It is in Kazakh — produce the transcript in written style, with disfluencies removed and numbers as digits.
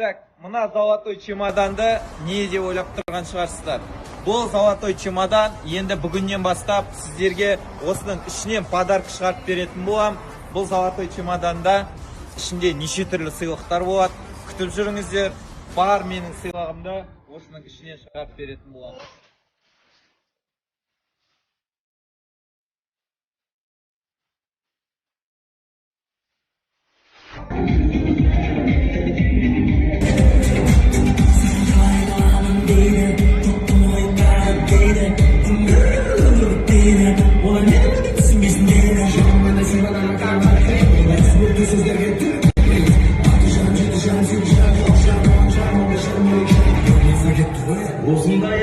Так, мына золотой чемоданды не деп ойлап тұрған шығарсыздар. Бұл золотой чемодан енді бүгіннен бастап сіздерге осының ішінен подарка шығарып беретін болам. Бұл золотой чемоданда ішінде неше түрлі сыйлықтар болады. Күтіп жүріңіздер. Бар менің сыйлығымды осының ішінен шығарып беретін болам. Осындай